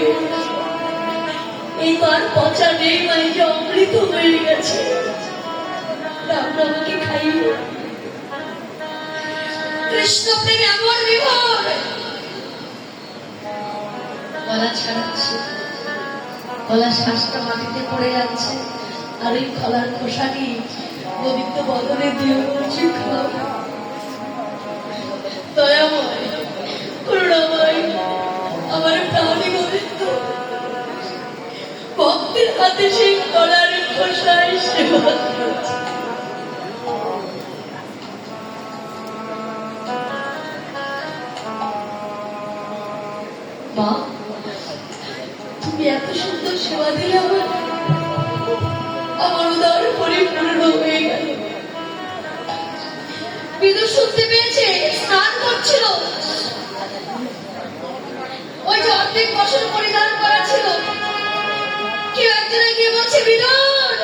এই তো আর পচা নেই, মাই যে অমৃত হয়ে গেছে, আমরা আমাকে খাইয়ে। কৃষ্ণ প্রেমে আমার বিভোর, কলা ছাড়াচ্ছে, কলা শ্বাসটা মাটিতে পড়ে যাচ্ছে, আর এই কলার খোসা নিয়ে গোবিন্দ বদনে দিয়ে বলছি, খাও। দয়াময় করুণাময় আমার প্রাণী গোবিন্দ, ভক্তের হাতে সেই কলার খোসায় সেবা করছে। মা তুমি এত সুন্দর সেবা দিলে আমার উদর পরিপূর্ণ হয়ে গেল। বিদুর শুনতে পেয়েছে, স্নান করছিল, ওই যে অর্ধেক বসন পরিধান করা ছিল, কেউ একজনে গিয়ে বলছে, বিদুর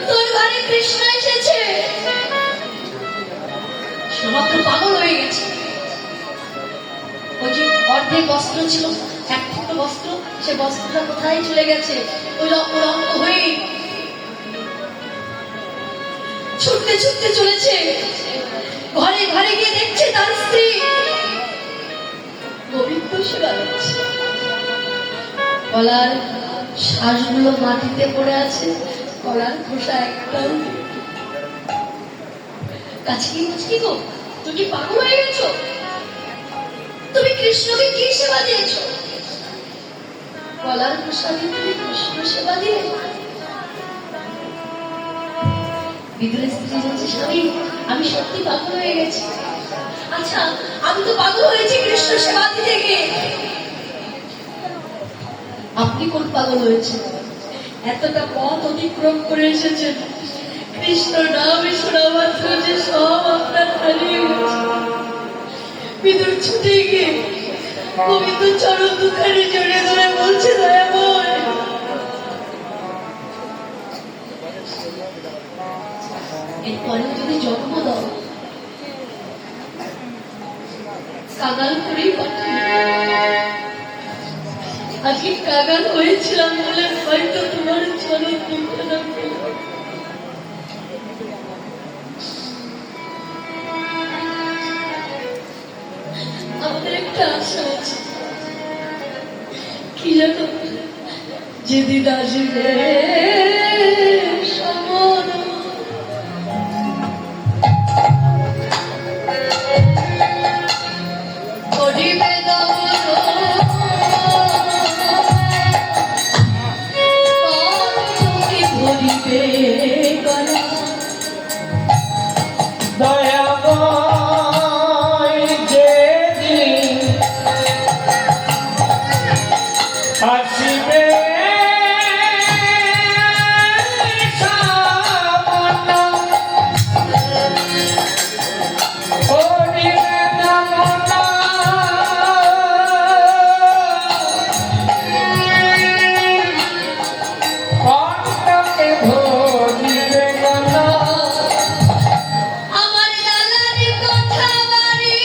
তোর ঘরে কৃষ্ণ এসেছে। সমগ্র পাগল হয়ে গেছে। ওই যে অর্ধেক বস্ত্র ছিল, এক টুকরো বস্ত্র, সে বস্ত্রটা কোথায় চলে গেছে? ওই রক্ত হয়ে ছুটতে ছুটতে চলেছে, ঘরে ঘরে গিয়ে দেখছে তার স্ত্রী গোবিন্দ সেবা দিচ্ছে। কলার শ্বাসগুলো মাটিতে পড়ে আছে, কলার খোসা একটাও কাছে কি গো, তুমি কি পাগল হয়ে গেছো? তুমি কৃষ্ণকে কি সেবা দিয়েছো? গলার প্রসাদে তুমি কৃষ্ণ সেবা দিলে? বিদুরের স্ত্রী বলছে, স্বামী আমি সত্যি পাগল হয়ে গেছি। আচ্ছা আমি তো পাগল হয়েছি কৃষ্ণ সেবা দিতে গিয়ে। আপনি কোন পাগল হয়েছেন? এতটা পথ অতিক্রম করে এসেছেন, কৃষ্ণ নাম শোনা মাত্র যে সব আপনার হারিয়ে গেছে। বিদুর ছুটে গিয়ে গোবিন্দ চরণ দুখানি জড়িয়ে ধরে বলছে, দয়াময় এরপরে যদি জন্ম দাও কাগাল করেই পাঠিয়ে। আজকে কাগাল হয়েছিলাম বলে হয়তো তোমার চরণ দুখানা আমাদের একটা আশা আছে, কি জানো, যেদিন আসবে সমর করিবে ভরিবে গলা। দয়াময় যেদিন আসিবে সামনা, করিবে নামনা, কণ্ঠকে ধরিবে গলা। আমার দালার কথা বাড়ি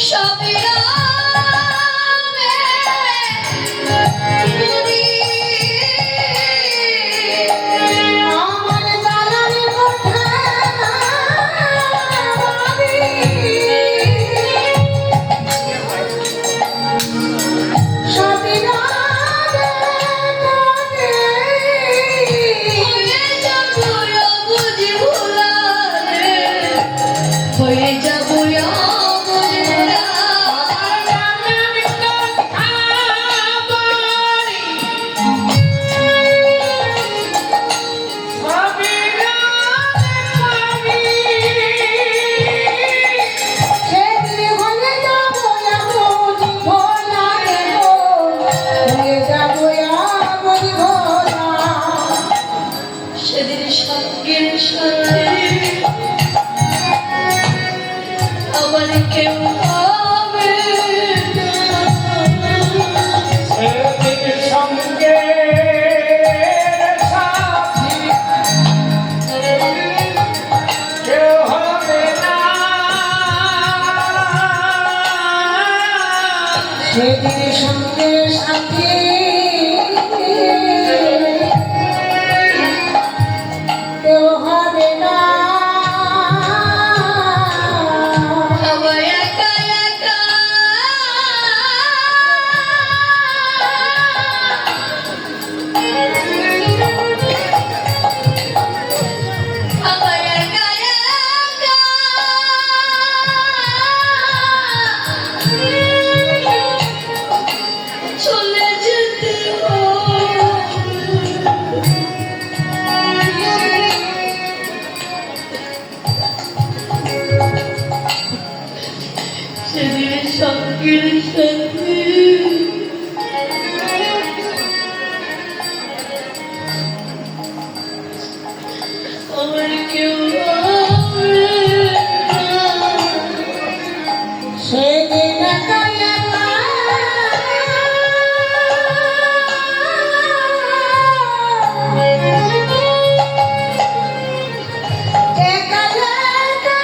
সবই রামে পুরি। আমার দালার কথা বাড়ি সবই রামে পুরি। হয়ে যাব বুঝি ভোলা সেদিন সঙ্গের সাথে আমার কেউ হবে না। সেদিন সঙ্গে সাথী কেউ হবে না, সেদিন সঙ্গে সাথে কেউ হবে না। সবাই একা একা সবাই একা একা চলে যেতে হবে। সেদিন সঙ্গের সাথে আমার কেউ হবে না। সেদিন একা একা একা একা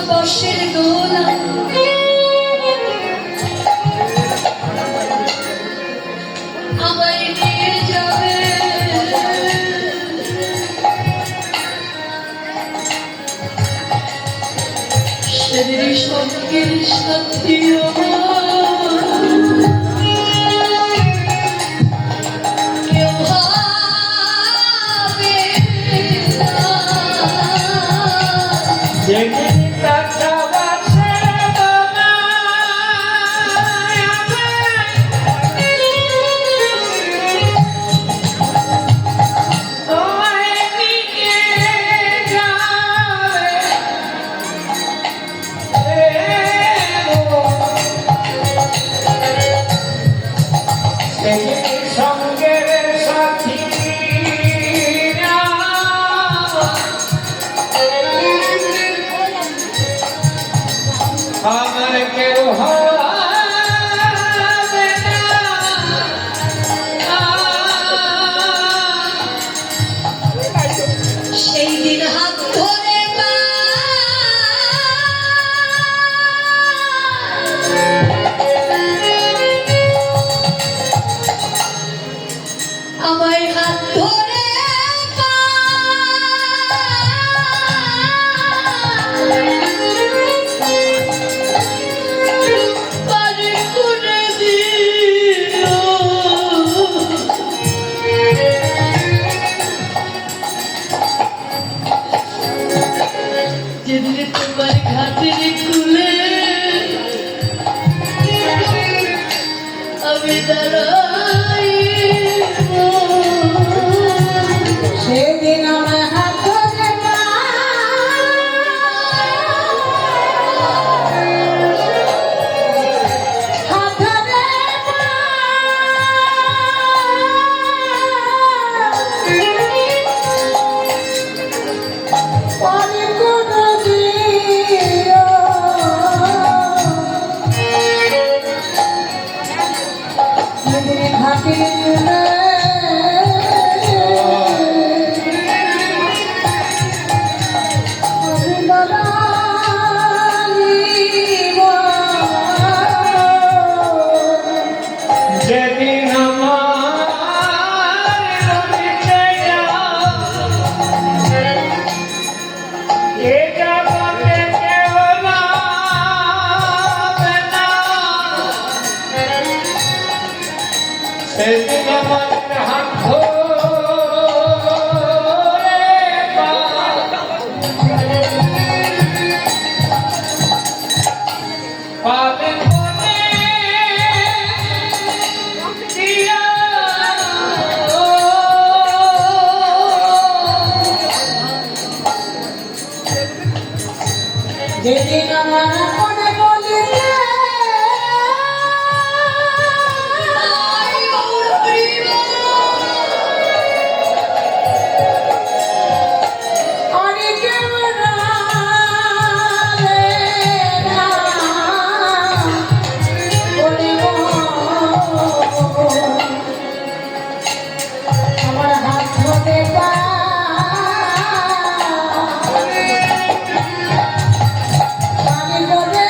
বর্ষের দোলা আমায় নিয়ে যাবে সেদের সঙ্গের সাথী কেউ হবে না। যেদিন কাছাকাছি সঙ্গের সাথী আমার কেউ হবে না। সেই দিন হাত ধরে আমায় হাত ধরে পারে করে দিও যেদিন তোমার ঘাটের কুলে আমি দাঁড়াই সেদিন আমার হাত ধরে হাত ধরে পারে কোনো দিও সেদিন ঘাটে যেদিন আমার নদীতে এ জগতে কেউ নাবে না। সেদিন আমার হাত ধরে পাবে মনে দিয়া। যেদিন আমার মনে বলিতে অরে কেউ নাবে না বলিব আমার হাত ধরে আমি বলে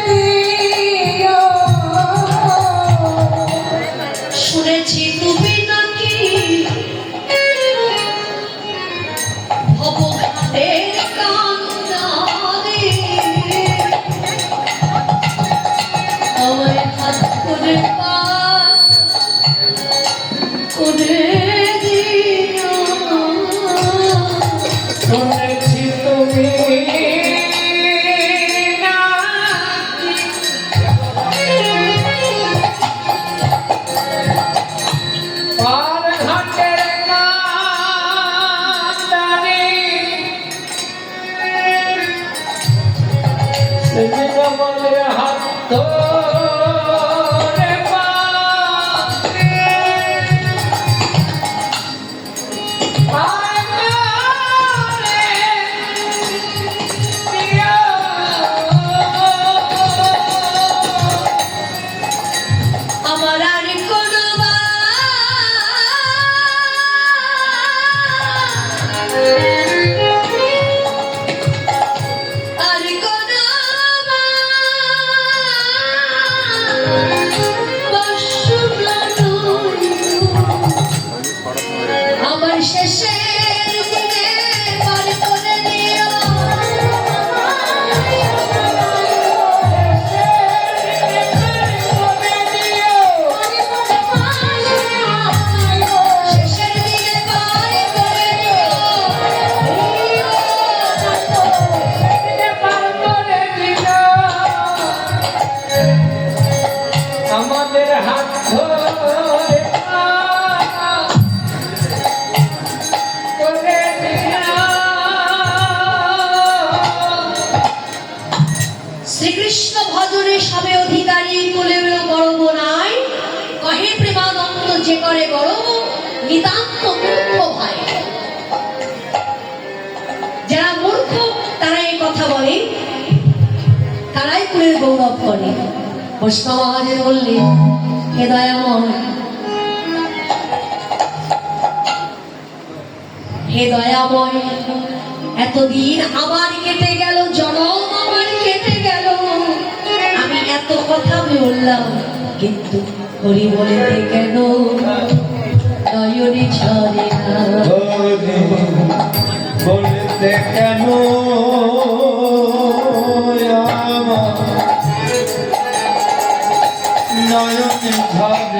দিও শুনেছি তুমি নাকি ভবঘাটের কান্দারে আমায় হাত করে করে দিও শুনেছি তুমি নাকি পার ঘাটের কান্দারে সেদিন আমাদের হাত ধরে আমার আর কোনো কথা বলে তারাই কুলের গৌরব করে। বৈষ্ণব মহারাজ বললেন, হে দয়াময়, হে দয়াময়, এতদিন আমার কেটে গেল, জনম আমার কেটে গেল, আমি এত কথা বললাম, কিন্তু হরি বলেতে কেন নয়নে ঝরে না? হরি বলতে কেন আমার নয়নে ঝরে